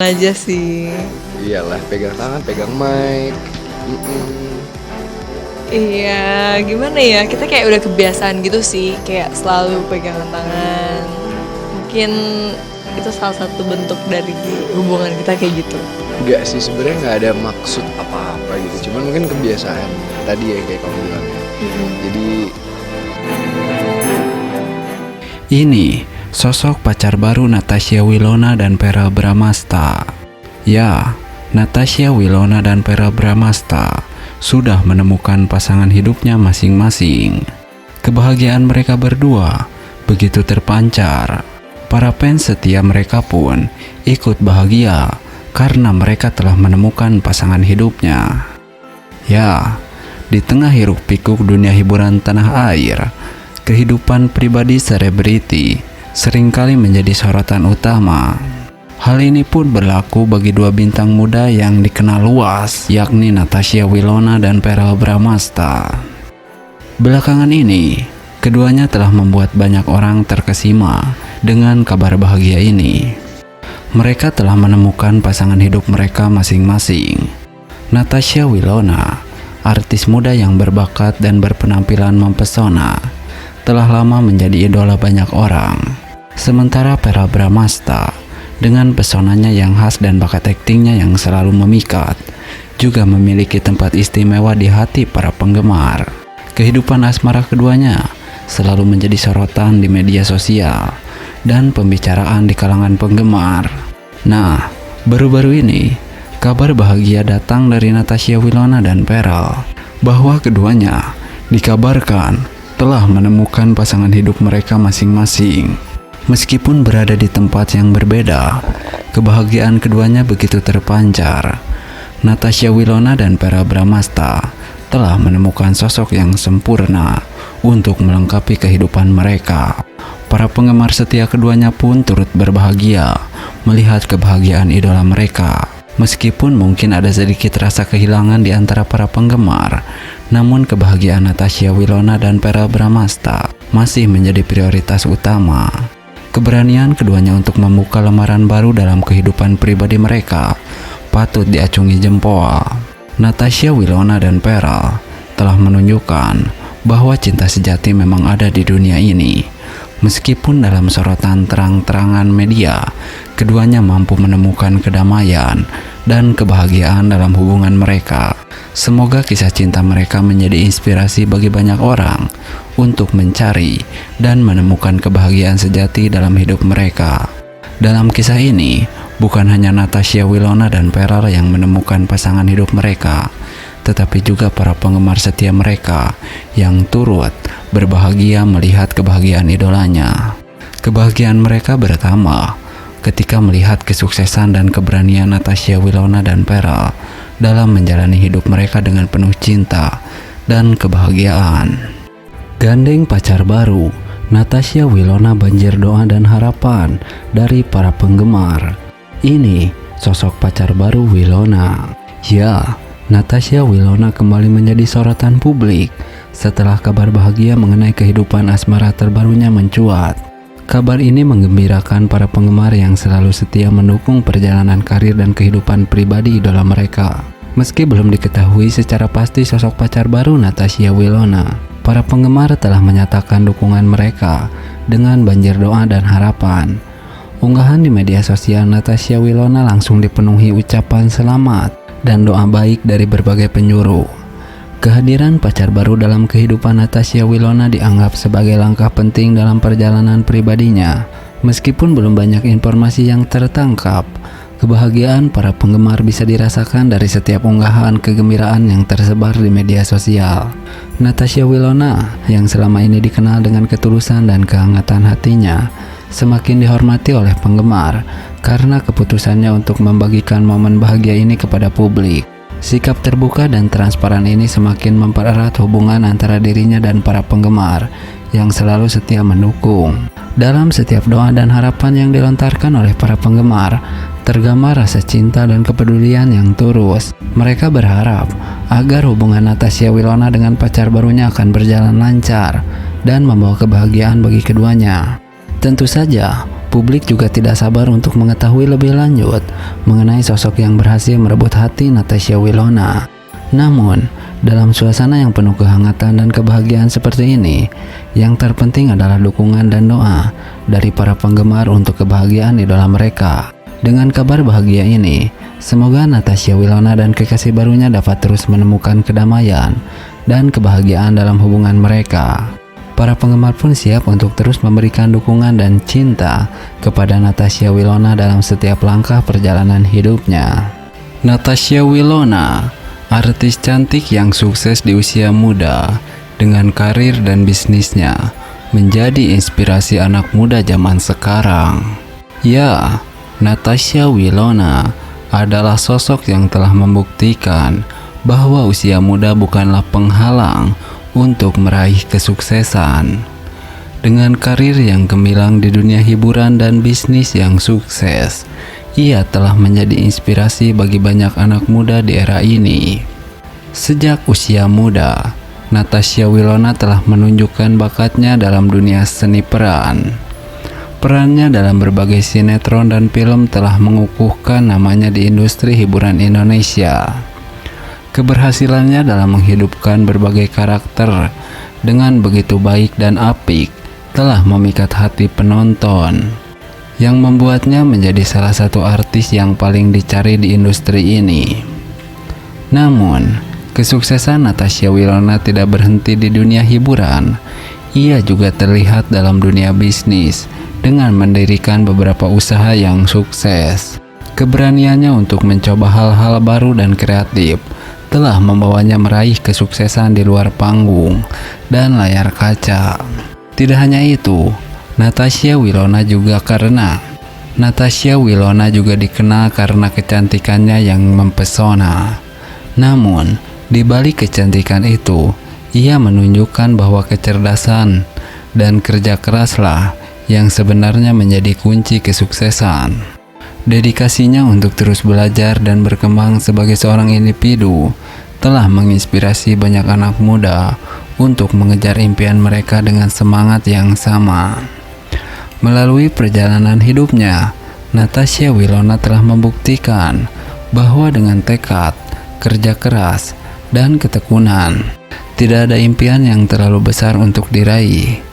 aja sih. Iyalah, pegang tangan, pegang mic. Mm-mm. Iya, gimana ya? Kita kayak udah kebiasaan gitu sih, kayak selalu pegangan tangan. Mungkin itu salah satu bentuk dari hubungan kita kayak gitu. Enggak sih, sebenarnya nggak ada maksud apa-apa gitu. Cuman mungkin kebiasaan tadi ya kayak kamu bilang ya. Jadi Ini sosok pacar baru Natasha Wilona dan Verrell Bramasta. Ya, Natasha Wilona dan Verrell Bramasta sudah menemukan pasangan hidupnya masing-masing. Kebahagiaan mereka berdua begitu terpancar. Para fans setia mereka pun ikut bahagia karena mereka telah menemukan pasangan hidupnya. Ya, di tengah hiruk pikuk dunia hiburan tanah air, kehidupan pribadi selebriti seringkali menjadi sorotan utama. Hal ini pun berlaku bagi dua bintang muda yang dikenal luas, yakni Natasha Wilona dan Verrell Bramasta. Belakangan ini, keduanya telah membuat banyak orang terkesima dengan kabar bahagia ini. Mereka telah menemukan pasangan hidup mereka masing-masing. Natasha Wilona, artis muda yang berbakat dan berpenampilan mempesona, telah lama menjadi idola banyak orang. Sementara Verrell Bramasta, dengan pesonanya yang khas dan bakat aktingnya yang selalu memikat, juga memiliki tempat istimewa di hati para penggemar. Kehidupan asmara keduanya selalu menjadi sorotan di media sosial dan pembicaraan di kalangan penggemar. Nah, baru-baru ini kabar bahagia datang dari Natasha Wilona dan Verrell bahwa keduanya dikabarkan telah menemukan pasangan hidup mereka masing-masing. Meskipun berada di tempat yang berbeda, kebahagiaan keduanya begitu terpancar. Natasha Wilona dan Verrell Bramasta telah menemukan sosok yang sempurna untuk melengkapi kehidupan mereka. Para penggemar setia keduanya pun turut berbahagia melihat kebahagiaan idola mereka. Meskipun mungkin ada sedikit rasa kehilangan di antara para penggemar, namun kebahagiaan Natasha Wilona dan Verrell Bramasta masih menjadi prioritas utama. Keberanian keduanya untuk membuka lembaran baru dalam kehidupan pribadi mereka patut diacungi jempol. Natasha Wilona dan Verrell telah menunjukkan bahwa cinta sejati memang ada di dunia ini. Meskipun dalam sorotan terang-terangan media, keduanya mampu menemukan kedamaian dan kebahagiaan dalam hubungan mereka. Semoga kisah cinta mereka menjadi inspirasi bagi banyak orang untuk mencari dan menemukan kebahagiaan sejati dalam hidup mereka. Dalam kisah ini, bukan hanya Natasha Wilona dan Verrell yang menemukan pasangan hidup mereka, tetapi juga para penggemar setia mereka yang turut berbahagia melihat kebahagiaan idolanya. Kebahagiaan mereka bertambah ketika melihat kesuksesan dan keberanian Natasha Wilona dan Verrell dalam menjalani hidup mereka dengan penuh cinta dan kebahagiaan. Gandeng pacar baru, Natasha Wilona banjir doa dan harapan dari para penggemar. Ini sosok pacar baru Wilona. Ya, Natasha Wilona kembali menjadi sorotan publik setelah kabar bahagia mengenai kehidupan asmara terbarunya mencuat. Kabar ini menggembirakan para penggemar yang selalu setia mendukung perjalanan karir dan kehidupan pribadi idola mereka. Meski belum diketahui secara pasti sosok pacar baru Natasha Wilona, para penggemar telah menyatakan dukungan mereka dengan banjir doa dan harapan. Unggahan di media sosial Natasha Wilona langsung dipenuhi ucapan selamat dan doa baik dari berbagai penjuru. Kehadiran pacar baru dalam kehidupan Natasha Wilona dianggap sebagai langkah penting dalam perjalanan pribadinya. Meskipun belum banyak informasi yang tertangkap, kebahagiaan para penggemar bisa dirasakan dari setiap unggahan kegembiraan yang tersebar di media sosial. Natasha Wilona, yang selama ini dikenal dengan ketulusan dan kehangatan hatinya, semakin dihormati oleh penggemar karena keputusannya untuk membagikan momen bahagia ini kepada publik. Sikap terbuka dan transparan ini semakin mempererat hubungan antara dirinya dan para penggemar yang selalu setia mendukung. Dalam setiap doa dan harapan yang dilontarkan oleh para penggemar, tergambar rasa cinta dan kepedulian yang tulus. Mereka berharap agar hubungan Natasha Wilona dengan pacar barunya akan berjalan lancar dan membawa kebahagiaan bagi keduanya. Tentu saja, Publik juga tidak sabar untuk mengetahui lebih lanjut mengenai sosok yang berhasil merebut hati Natasha Wilona. Namun, dalam suasana yang penuh kehangatan dan kebahagiaan seperti ini, yang terpenting adalah dukungan dan doa dari para penggemar untuk kebahagiaan idola mereka. Dengan kabar bahagia ini, semoga Natasha Wilona dan kekasih barunya dapat terus menemukan kedamaian dan kebahagiaan dalam hubungan mereka. Para penggemar pun siap untuk terus memberikan dukungan dan cinta kepada Natasha Wilona dalam setiap langkah perjalanan hidupnya. Natasha Wilona, artis cantik yang sukses di usia muda dengan karir dan bisnisnya, menjadi inspirasi anak muda zaman sekarang. Ya, Natasha Wilona adalah sosok yang telah membuktikan bahwa usia muda bukanlah penghalang untuk meraih kesuksesan. Dengan karir yang gemilang di dunia hiburan dan bisnis yang sukses, ia telah menjadi inspirasi bagi banyak anak muda di era ini. Sejak usia muda, Natasha Wilona telah menunjukkan bakatnya dalam dunia seni peran. Perannya dalam berbagai sinetron dan film telah mengukuhkan namanya di industri hiburan Indonesia. Keberhasilannya dalam menghidupkan berbagai karakter dengan begitu baik dan apik telah memikat hati penonton, yang membuatnya menjadi salah satu artis yang paling dicari di industri ini. Namun, kesuksesan Natasha Wilona tidak berhenti di dunia hiburan. Ia juga terlihat dalam dunia bisnis dengan mendirikan beberapa usaha yang sukses. Keberaniannya untuk mencoba hal-hal baru dan kreatif telah membawanya meraih kesuksesan di luar panggung dan layar kaca. Tidak hanya itu, Natasha Wilona juga dikenal karena kecantikannya yang mempesona. Namun, di balik kecantikan itu, ia menunjukkan bahwa kecerdasan dan kerja keraslah yang sebenarnya menjadi kunci kesuksesan. Dedikasinya untuk terus belajar dan berkembang sebagai seorang individu telah menginspirasi banyak anak muda untuk mengejar impian mereka dengan semangat yang sama. Melalui perjalanan hidupnya, Natasha Wilona telah membuktikan bahwa dengan tekad, kerja keras, dan ketekunan, tidak ada impian yang terlalu besar untuk diraih.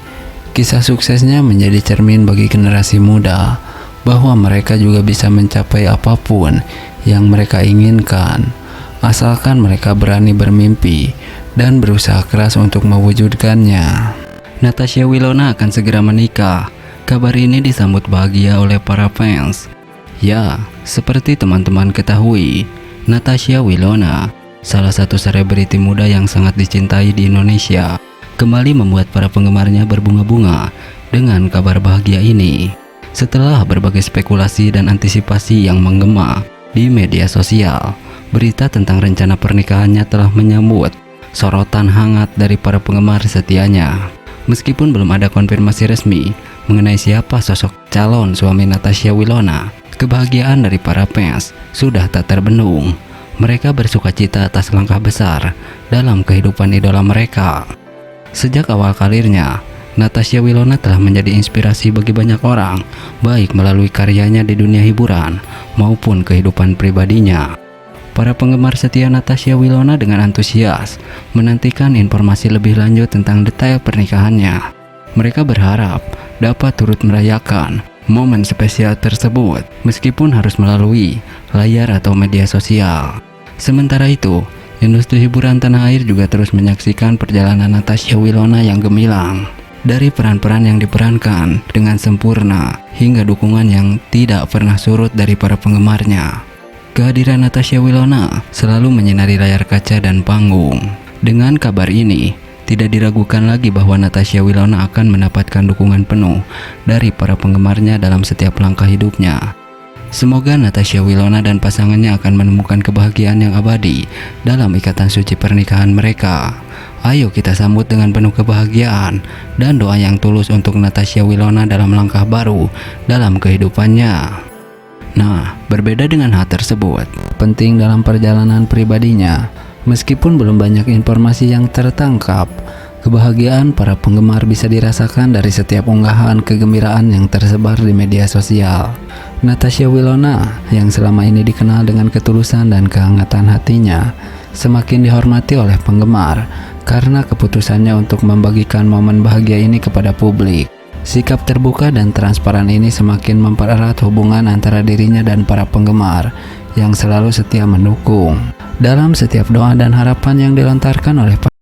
Kisah suksesnya menjadi cermin bagi generasi muda bahwa mereka juga bisa mencapai apapun yang mereka inginkan, asalkan mereka berani bermimpi dan berusaha keras untuk mewujudkannya. Natasha Wilona akan segera menikah. Kabar ini disambut bahagia oleh para fans. Ya, seperti teman-teman ketahui, Natasha Wilona, salah satu selebriti muda yang sangat dicintai di Indonesia, kembali membuat para penggemarnya berbunga-bunga dengan kabar bahagia ini. Setelah berbagai spekulasi dan antisipasi yang menggema di media sosial, berita tentang rencana pernikahannya telah menyambut sorotan hangat dari para penggemar setianya. Meskipun belum ada konfirmasi resmi mengenai siapa sosok calon suami Natasha Wilona, kebahagiaan dari para fans sudah tak terbendung. Mereka bersukacita atas langkah besar dalam kehidupan idola mereka. Sejak awal karirnya, Natasha Wilona telah menjadi inspirasi bagi banyak orang, baik melalui karyanya di dunia hiburan maupun kehidupan pribadinya. Para penggemar setia Natasha Wilona dengan antusias menantikan informasi lebih lanjut tentang detail pernikahannya. Mereka berharap dapat turut merayakan momen spesial tersebut meskipun harus melalui layar atau media sosial. Sementara itu, industri hiburan tanah air juga terus menyaksikan perjalanan Natasha Wilona yang gemilang. Dari peran-peran yang diperankan dengan sempurna hingga dukungan yang tidak pernah surut dari para penggemarnya, kehadiran Natasha Wilona selalu menyinari layar kaca dan panggung. Dengan kabar ini, tidak diragukan lagi bahwa Natasha Wilona akan mendapatkan dukungan penuh dari para penggemarnya dalam setiap langkah hidupnya. Semoga Natasha Wilona dan pasangannya akan menemukan kebahagiaan yang abadi dalam ikatan suci pernikahan mereka. Ayo kita sambut dengan penuh kebahagiaan dan doa yang tulus untuk Natasha Wilona dalam langkah baru dalam kehidupannya. Nah, berbeda dengan hal tersebut, penting dalam perjalanan pribadinya, meskipun belum banyak informasi yang tertangkap, Kebahagiaan para penggemar bisa dirasakan dari setiap unggahan kegembiraan yang tersebar di media sosial. Natasha Wilona, yang selama ini dikenal dengan ketulusan dan kehangatan hatinya, semakin dihormati oleh penggemar karena keputusannya untuk membagikan momen bahagia ini kepada publik. Sikap terbuka dan transparan ini semakin mempererat hubungan antara dirinya dan para penggemar yang selalu setia mendukung. Dalam setiap doa dan harapan yang dilontarkan oleh